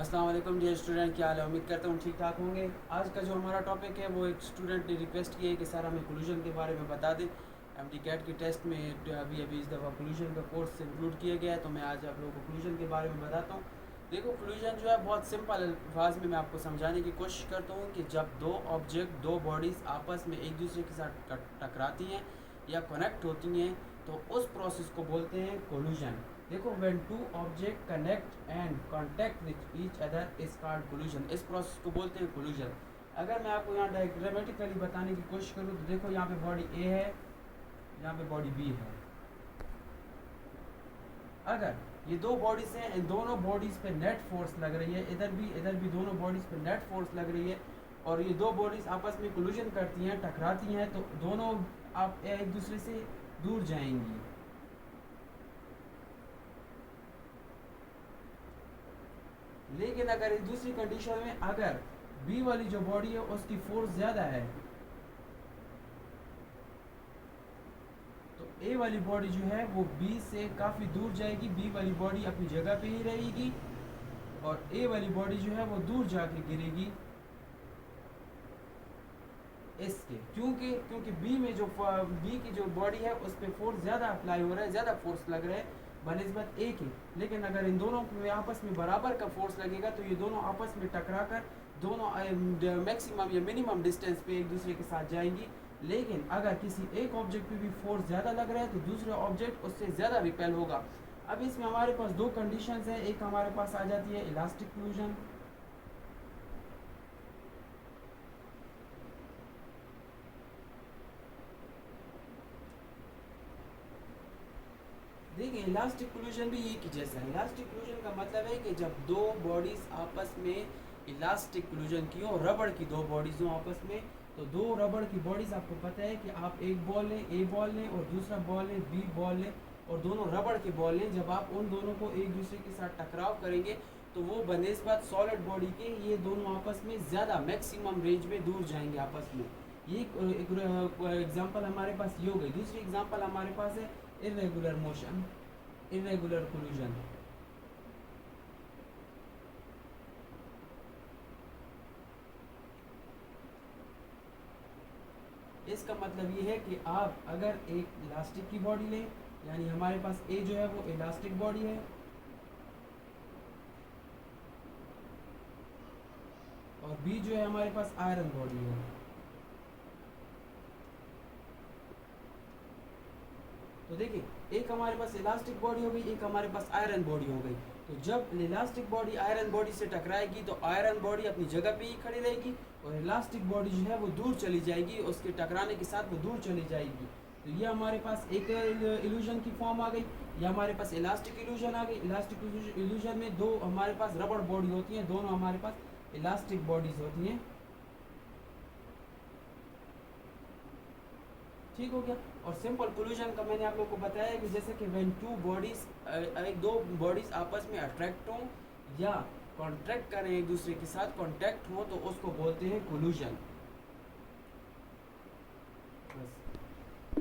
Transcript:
अस्सलाम वालेकुम dear student, क्या हाल है? उम्मीद करता हूँ ठीक ठाक होंगे। आज का जो हमारा टॉपिक है वो एक स्टूडेंट ने रिक्वेस्ट की है कि सर हमें कोल्यूशन के बारे में बता दें। एमटी कैट की टेस्ट में अभी अभी इस दफ़ा कोल्यूशन का कोर्स इंक्लूड किया गया है, तो मैं आज आप लोगों को कोल्यूशन के बारे में बताता हूँ। देखो, कोल्यूशन जो है बहुत सिंपल अल्फाज में मैं आपको समझाने की कोशिश करता हूँ कि जब दो ऑब्जेक्ट, दो बॉडीज़ आपस में एक दूसरे के साथ टकराती हैं या कनेक्ट होती हैं तो उस प्रोसेस को बोलते हैं कोल्यूशन। देखो, when two object connect and contact with each other is called collision. इस प्रोसेस को बोलते हैं कोल्यूशन। अगर मैं आपको यहाँ डायग्रामेटिकली बताने की कोशिश करूँ तो देखो, यहाँ पे बॉडी ए है, यहाँ पे बॉडी बी है। अगर ये दो बॉडीज हैं, इन दोनों बॉडीज पे नेट फोर्स लग रही है, इधर भी दोनों बॉडीज पे नेट फोर्स लग रही है, और ये दो बॉडीज आपस में कोल्यूशन करती हैं, टकराती हैं, तो दोनों आप एक दूसरे से दूर जाएंगी। लेकिन अगर इस दूसरी कंडीशन में अगर बी वाली जो बॉडी है उसकी फोर्स ज़्यादा है तो ए वाली बॉडी जो है वो बी से काफ़ी दूर जाएगी, बी वाली बॉडी अपनी जगह पे ही रहेगी और ए वाली बॉडी जो है वो दूर जाके गिरेगी इसके। क्योंकि बी की जो बॉडी है उस पर फोर्स ज़्यादा अप्लाई हो रहा है, ज़्यादा फोर्स लग रहा है बनिस्बत ए के। लेकिन अगर इन दोनों में आपस में बराबर का फोर्स लगेगा तो ये दोनों आपस में टकरा कर दोनों मैक्सिमम या मिनिमम डिस्टेंस पे एक दूसरे के साथ जाएंगी। लेकिन अगर किसी एक ऑब्जेक्ट पे भी फोर्स ज़्यादा लग रहा है तो दूसरा ऑब्जेक्ट उससे ज़्यादा रिपेल होगा। अब इसमें हमारे पास दो कंडीशंस हैं। एक हमारे पास आ जाती है इलास्टिक कोल्यूशन। देखिए, इलास्टिक कोल्यूशन भी एक ही जैसा है। इलास्टिक कोल्यूशन का मतलब है कि जब दो बॉडीज आपस में इलास्टिक कोल्यूशन की हो, रबड़ की दो बॉडीज हो आपस में, तो दो रबड़ की बॉडीज, आपको पता है कि आप एक बॉल लें, ए बॉल लें, और दूसरा बॉल लें, बी बॉल लें, और दोनों रबड़ के बॉल लें। जब आप उन दोनों को एक दूसरे के साथ टकराव करेंगे तो वो बनिस्बत सॉलिड बॉडी के ये दोनों आपस में ज़्यादा मैक्सिमम रेंज में दूर जाएंगे आपस में। ये एक एग्जांपल हमारे पास ये हो गई। दूसरी एग्जांपल हमारे पास है इरेगुलर मोशन, इरेगुलर कोल्यूशन। इसका मतलब ये है कि आप अगर एक इलास्टिक की बॉडी लें, यानी हमारे पास ए जो है वो इलास्टिक बॉडी है और बी जो है हमारे पास आयरन बॉडी है। तो देखिए, एक हमारे पास इलास्टिक बॉडी हो गई, एक हमारे पास आयरन बॉडी हो गई। तो जब इलास्टिक बॉडी आयरन बॉडी से टकराएगी तो आयरन बॉडी अपनी जगह पे ही खड़ी रहेगी और इलास्टिक बॉडी जो है वो दूर चली जाएगी, उसके टकराने के साथ वो दूर चली जाएगी। तो ये हमारे पास एक इल्यूजन की फॉर्म आ गई। ये हमारे पास इलास्टिक इल्यूजन आ गई। इलास्टिक इल्यूजन में दो हमारे पास रबड़ बॉडी होती हैं, दोनों हमारे पास इलास्टिक बॉडीज होती हैं। ठीक हो गया। और सिंपल कोल्यूशन का मैंने आप लोगों को बताया कि जैसे कि व्हेन टू बॉडीज, एक दो बॉडीज आपस में अट्रैक्ट हों या कॉन्ट्रैक्ट करें, एक दूसरे के साथ कॉन्टैक्ट हो, तो उसको बोलते हैं कोल्यूशन।